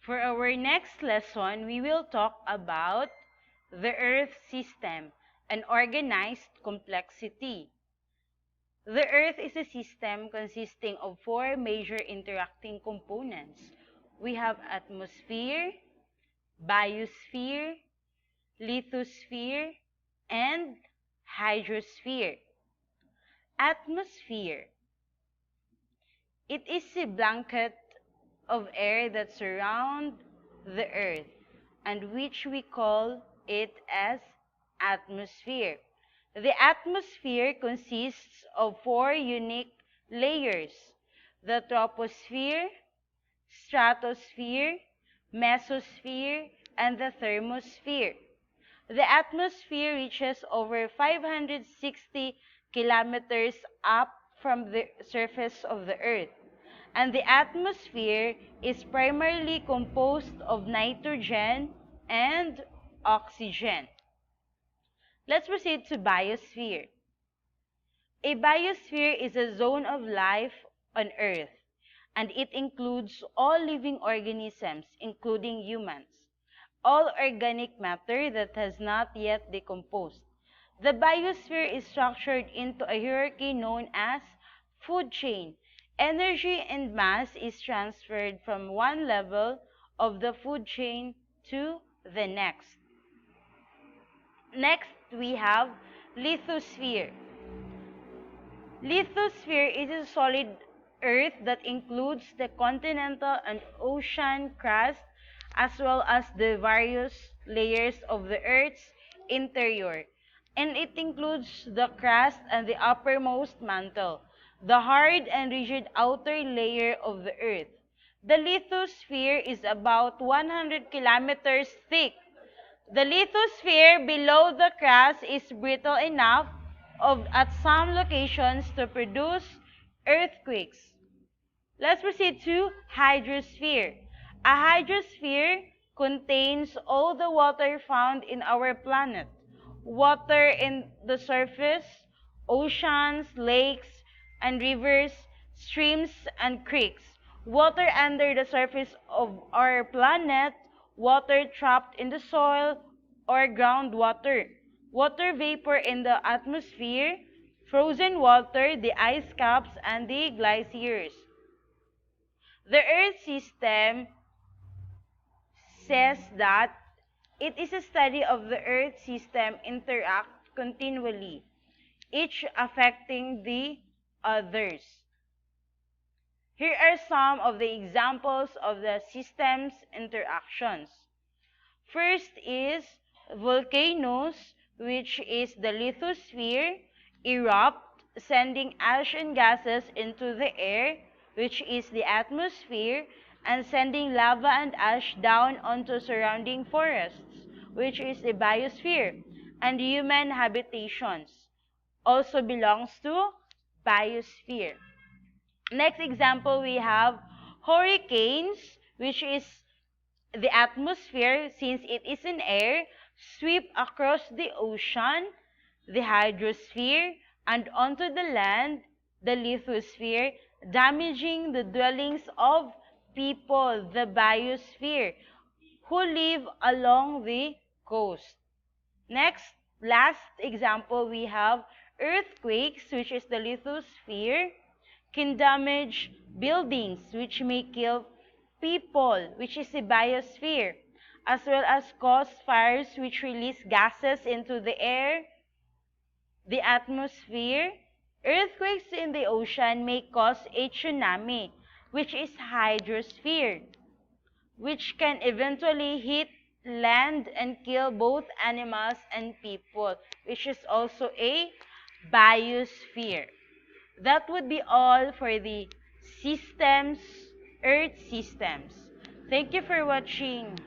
For our next lesson, we will talk about the Earth system and organized complexity. The Earth is a system consisting of four major interacting components. We have atmosphere, biosphere, lithosphere, and hydrosphere. Atmosphere. It is a blanket of air that surrounds the Earth, and which we call it as atmosphere. The atmosphere consists of four unique layers: the troposphere, stratosphere, mesosphere, and the thermosphere. The atmosphere reaches over 560 kilometers up from the surface of the Earth, and the atmosphere is primarily composed of nitrogen and oxygen. Let's proceed to biosphere. A biosphere is a zone of life on Earth, and it includes all living organisms, including humans, all organic matter that has not yet decomposed. The biosphere is structured into a hierarchy known as food chain. Energy and mass is transferred from one level of the food chain to the next. Next, we have lithosphere. Lithosphere is a solid Earth that includes the continental and ocean crust as well as the various layers of the Earth's interior. And it includes the crust and the uppermost mantle, the hard and rigid outer layer of the Earth. The lithosphere is about 100 kilometers thick. The lithosphere below the crust is brittle enough at some locations to produce earthquakes. Let's proceed to hydrosphere. A hydrosphere contains all the water found in our planet. Water in the surface, oceans, lakes, and rivers, streams, and creeks. Water under the surface of our planet, water trapped in the soil or groundwater, water vapor in the atmosphere, frozen water, the ice caps, and the glaciers. The Earth system says that it is a study of the Earth system interact continually, each affecting the others. Here are some of the examples of the system's interactions. First is volcanoes, which is the lithosphere, erupt, sending ash and gases into the air, which is the atmosphere, and sending lava and ash down onto surrounding forests, which is the biosphere, and human habitations, also belongs to biosphere. Next example, we have hurricanes, which is the atmosphere, since it is in air, sweep across the ocean, the hydrosphere, and onto the land, the lithosphere, damaging the dwellings of people, the biosphere, who live along the coast. Next, last example, we have earthquakes, which is the lithosphere, can damage buildings, which may kill people, which is the biosphere, as well as cause fires, which release gases into the air, the atmosphere. Earthquakes in the ocean may cause a tsunami, which is hydrosphere, which can eventually hit land and kill both animals and people, which is also a biosphere. That would be all for the systems, Earth systems. Thank you for watching.